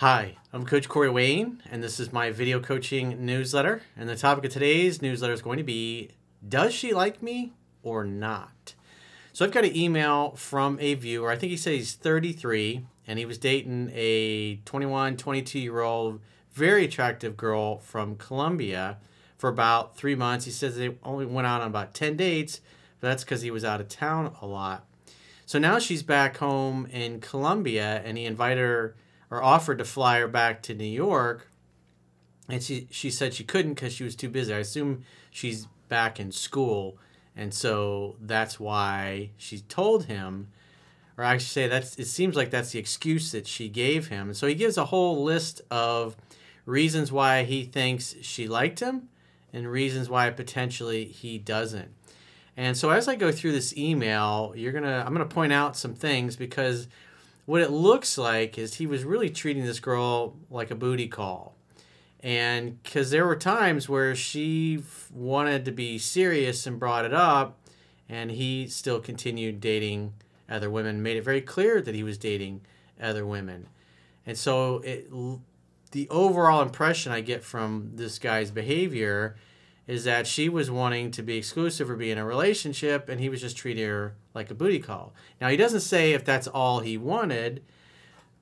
Hi, I'm Coach Corey Wayne, and this is my video coaching newsletter. And the topic of today's newsletter is going to be, does she like me or not? So I've got an email from a viewer. I think he said he's 33, and he was dating a 21, 22-year-old, very attractive girl from Colombia for about 3 months. He says they only went out on about 10 dates, but that's because he was out of town a lot. So now she's back home in Colombia, and he invited her or offered to fly her back to New York, and she said she couldn't because she was too busy. I assume she's back in school, and so that's why she told him, or I should say it seems like that's the excuse that she gave him. And so he gives a whole list of reasons why he thinks she liked him and reasons why potentially he doesn't. And so as I go through this email, I'm gonna point out some things, because what it looks like is he was really treating this girl like a booty call. And because there were times where she wanted to be serious and brought it up, and he still continued dating other women, made it very clear that he was dating other women. And so the overall impression I get from this guy's behavior is that she was wanting to be exclusive or be in a relationship, and he was just treating her like a booty call. Now, he doesn't say if that's all he wanted,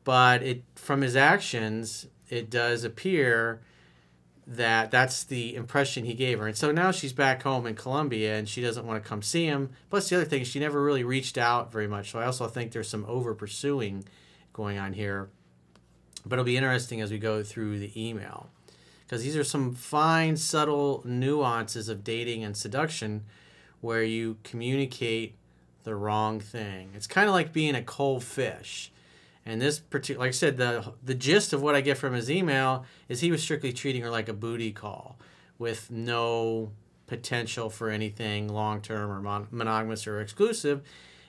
but from his actions, it does appear that that's the impression he gave her. And so now she's back home in Colombia, and she doesn't want to come see him. Plus, the other thing is she never really reached out very much. So I also think there's some over-pursuing going on here. But it'll be interesting as we go through the email, because these are some fine, subtle nuances of dating and seduction where you communicate the wrong thing. It's kind of like being a cold fish. And this particular, like I said, the gist of what I get from his email is he was strictly treating her like a booty call with no potential for anything long-term or monogamous or exclusive.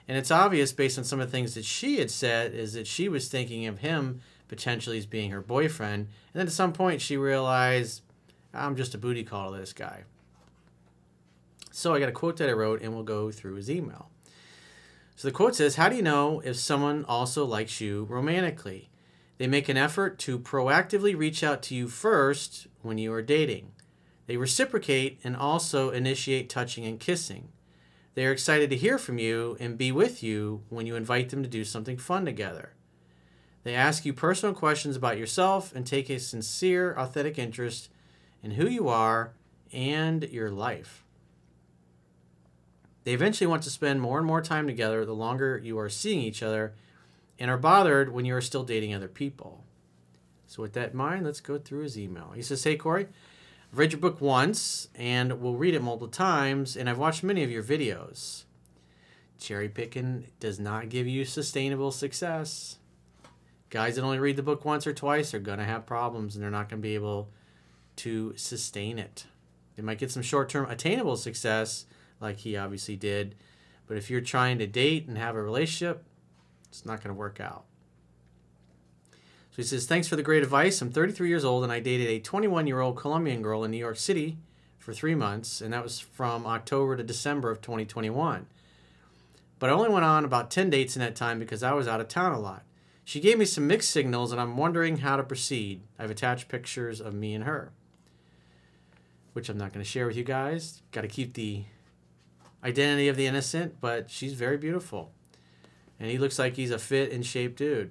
And it's obvious based on some of the things that she had said is that she was thinking of him potentially as being her boyfriend. And then at some point she realized, I'm just a booty call to this guy. So I got a quote that I wrote, and we'll go through his email. So the quote says, how do you know if someone also likes you romantically? They make an effort to proactively reach out to you first when you are dating. They reciprocate and also initiate touching and kissing. They are excited to hear from you and be with you when you invite them to do something fun together. They ask you personal questions about yourself and take a sincere, authentic interest in who you are and your life. They eventually want to spend more and more time together the longer you are seeing each other, and are bothered when you are still dating other people. So with that in mind, let's go through his email. He says, hey, Corey, I've read your book once, and will read it multiple times, and I've watched many of your videos. Cherry picking does not give you sustainable success. Guys that only read the book once or twice are going to have problems, and they're not going to be able to sustain it. They might get some short-term attainable success, like he obviously did, but if you're trying to date and have a relationship, it's not going to work out. So he says, thanks for the great advice. I'm 33 years old, and I dated a 21-year-old Colombian girl in New York City for 3 months, and that was from October to December of 2021. But I only went on about 10 dates in that time because I was out of town a lot. She gave me some mixed signals, and I'm wondering how to proceed. I've attached pictures of me and her, which I'm not going to share with you guys. Got to keep the identity of the innocent, but she's very beautiful. And he looks like he's a fit and shape dude.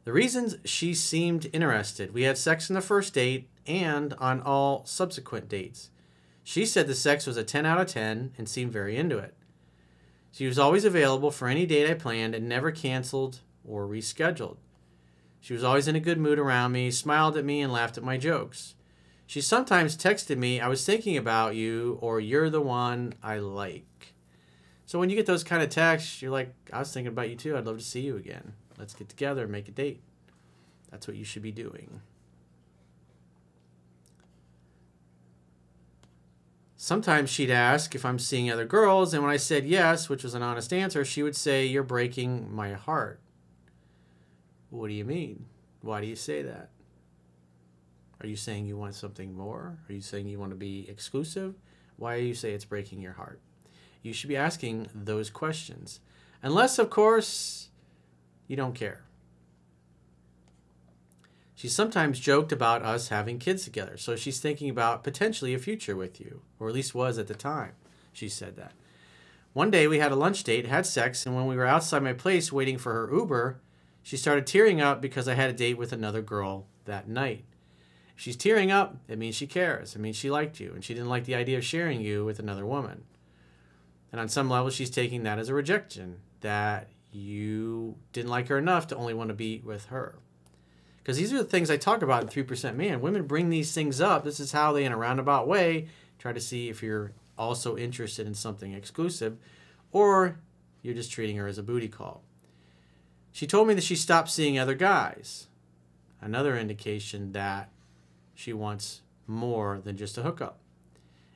The reasons she seemed interested: we had sex on the first date and on all subsequent dates. She said the sex was a 10 out of 10 and seemed very into it. She was always available for any date I planned and never canceled or rescheduled. She was always in a good mood around me, smiled at me, and laughed at my jokes. She sometimes texted me, I was thinking about you, or you're the one I like. So when you get those kind of texts, you're like, I was thinking about you too. I'd love to see you again. Let's get together and make a date. That's what you should be doing. Sometimes she'd ask if I'm seeing other girls, and when I said yes, which was an honest answer, she would say, you're breaking my heart. What do you mean? Why do you say that? Are you saying you want something more? Are you saying you want to be exclusive? Why do you say it's breaking your heart? You should be asking those questions. Unless, of course, you don't care. She sometimes joked about us having kids together, so she's thinking about potentially a future with you, or at least was at the time she said that. One day we had a lunch date, had sex, and when we were outside my place waiting for her Uber, she started tearing up because I had a date with another girl that night. If she's tearing up, it means she cares. It means she liked you, and she didn't like the idea of sharing you with another woman. And on some level, she's taking that as a rejection, that you didn't like her enough to only want to be with her. Because these are the things I talk about in 3% Man. Women bring these things up. This is how they, in a roundabout way, try to see if you're also interested in something exclusive, or you're just treating her as a booty call. She told me that she stopped seeing other guys. Another indication that she wants more than just a hookup.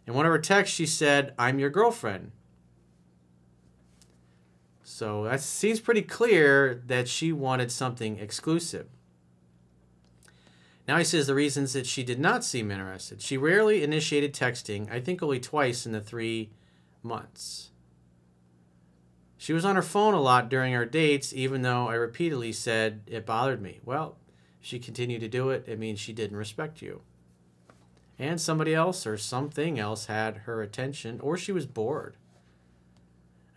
In one of her texts, she said, "I'm your girlfriend." So that seems pretty clear that she wanted something exclusive. Now he says the reasons that she did not seem interested. She rarely initiated texting, I think only twice in the 3 months. She was on her phone a lot during our dates, even though I repeatedly said it bothered me. Well, if she continued to do it, it means she didn't respect you. And somebody else or something else had her attention, or she was bored.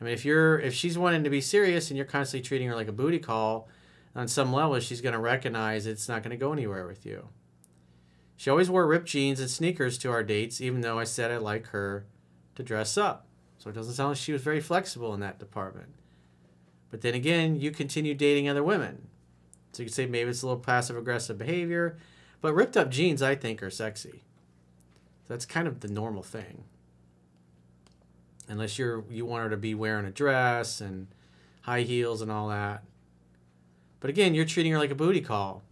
I mean, if she's wanting to be serious and you're constantly treating her like a booty call, on some level, she's going to recognize it's not going to go anywhere with you. She always wore ripped jeans and sneakers to our dates, even though I said I like her to dress up. So it doesn't sound like she was very flexible in that department. But then again, you continue dating other women. So you could say maybe it's a little passive-aggressive behavior. But ripped up jeans, I think, are sexy. So that's kind of the normal thing. Unless you want her to be wearing a dress and high heels and all that. But again, you're treating her like a booty call.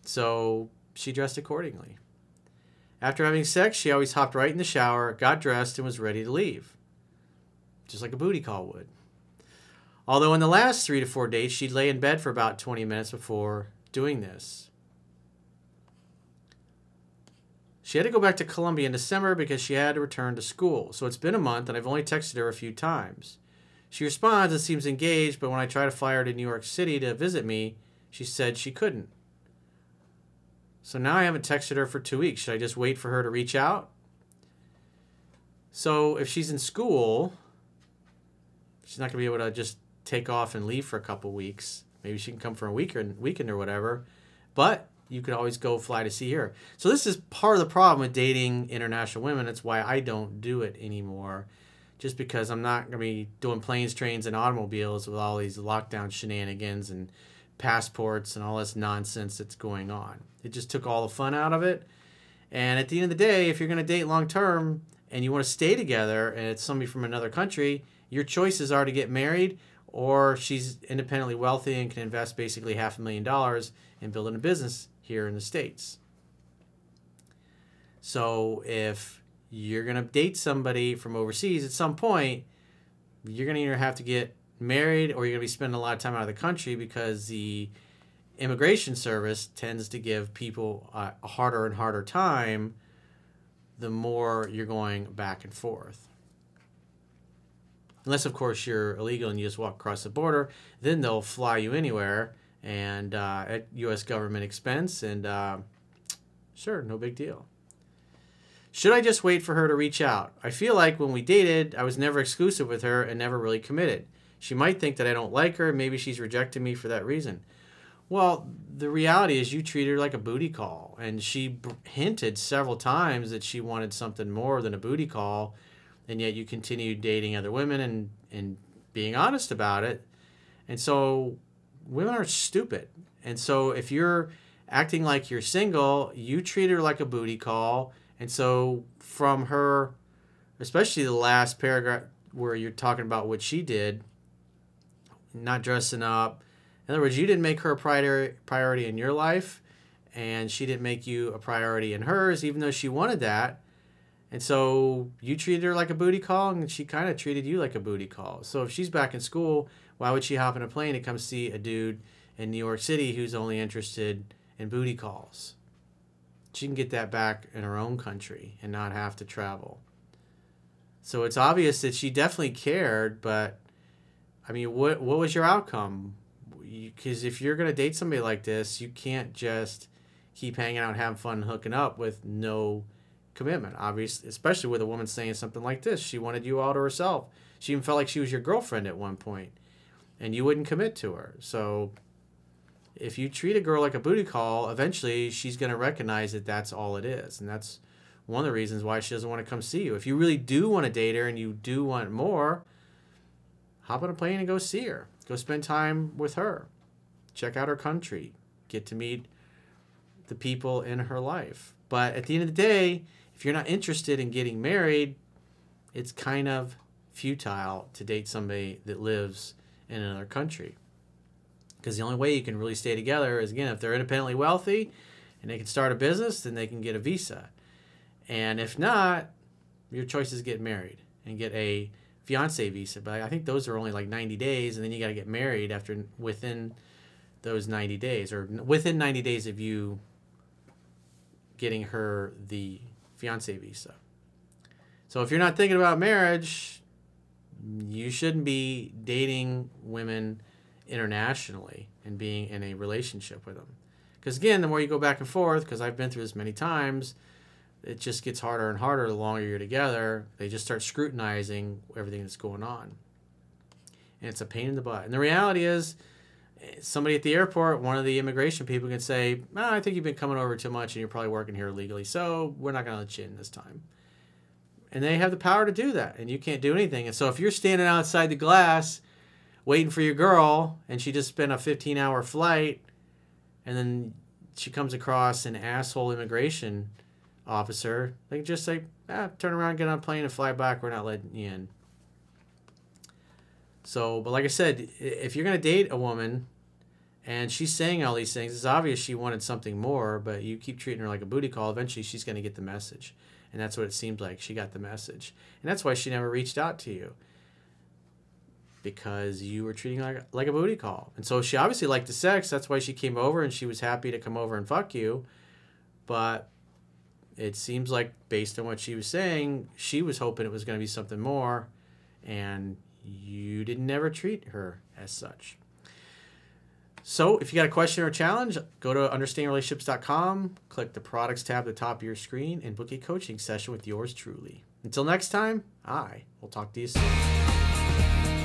So she dressed accordingly. After having sex, she always hopped right in the shower, got dressed, and was ready to leave. Just like a booty call would. Although in the last 3 to 4 dates, she'd lay in bed for about 20 minutes before doing this. She had to go back to Colombia in December because she had to return to school. So it's been a month, and I've only texted her a few times. She responds and seems engaged, but when I try to fly her to New York City to visit me, she said she couldn't. So now I haven't texted her for 2 weeks. Should I just wait for her to reach out? So if she's in school, she's not going to be able to just take off and leave for a couple weeks. Maybe she can come for a weekend or whatever. But you could always go fly to see her. So this is part of the problem with dating international women. It's why I don't do it anymore. Just because I'm not going to be doing planes, trains, and automobiles with all these lockdown shenanigans and passports and all this nonsense that's going on. It just took all the fun out of it. And at the end of the day, if you're going to date long term and you want to stay together and it's somebody from another country, your choices are to get married, or she's independently wealthy and can invest basically $500,000 in building a business here in the States. So if you're going to date somebody from overseas at some point, you're going to either have to get married or you're going to be spending a lot of time out of the country, because the immigration service tends to give people a harder and harder time the more you're going back and forth. Unless, of course, you're illegal and you just walk across the border, then they'll fly you anywhere and at U.S. government expense, and sure, no big deal. Should I just wait for her to reach out? I feel like when we dated, I was never exclusive with her and never really committed. She might think that I don't like her. Maybe she's rejected me for that reason. Well, the reality is you treat her like a booty call. And she hinted several times that she wanted something more than a booty call. And yet you continued dating other women and being honest about it. And so women are stupid. And so if you're acting like you're single, you treat her like a booty call. And so from her, especially the last paragraph where you're talking about what she did, not dressing up. In other words, you didn't make her a priority in your life, and she didn't make you a priority in hers, even though she wanted that. And so you treated her like a booty call, and she kind of treated you like a booty call. So if she's back in school, why would she hop in a plane to come see a dude in New York City who's only interested in booty calls? She can get that back in her own country and not have to travel. So it's obvious that she definitely cared, but I mean, what was your outcome? Because if you're going to date somebody like this, you can't just keep hanging out, having fun, and hooking up with no commitment. Obviously, especially with a woman saying something like this. She wanted you all to herself. She even felt like she was your girlfriend at one point, and you wouldn't commit to her. So if you treat a girl like a booty call, eventually she's going to recognize that that's all it is. And that's one of the reasons why she doesn't want to come see you. If you really do want to date her and you do want more, hop on a plane and go see her. Go spend time with her. Check out her country. Get to meet the people in her life. But at the end of the day, if you're not interested in getting married, it's kind of futile to date somebody that lives in another country. Because the only way you can really stay together is, again, if they're independently wealthy and they can start a business, then they can get a visa. And if not, your choice is get married and get a fiancé visa. But I think those are only like 90 days, and then you got to get married within those 90 days, or within 90 days of you getting her the fiancé visa. So if you're not thinking about marriage, you shouldn't be dating women internationally and being in a relationship with them. Because again, the more you go back and forth, because I've been through this many times, it just gets harder and harder the longer you're together. They just start scrutinizing everything that's going on. And it's a pain in the butt. And the reality is, somebody at the airport, one of the immigration people can say, I think you've been coming over too much and you're probably working here illegally, so we're not going to let you in this time. And they have the power to do that, and you can't do anything. And so if you're standing outside the glass waiting for your girl, and she just spent a 15-hour flight, and then she comes across an asshole immigration officer, they can just say, turn around, get on a plane, and fly back. We're not letting you in. So, but like I said, if you're going to date a woman and she's saying all these things, it's obvious she wanted something more, but you keep treating her like a booty call, eventually she's going to get the message. And that's what it seemed like. She got the message. And that's why she never reached out to you, because you were treating her like a booty call. And so she obviously liked the sex. That's why she came over, and she was happy to come over and fuck you. But it seems like, based on what she was saying, she was hoping it was going to be something more, and you didn't ever treat her as such. So if you got a question or a challenge, go to understandingrelationships.com, click the products tab at the top of your screen, and book a coaching session with yours truly. Until next time, I will talk to you soon.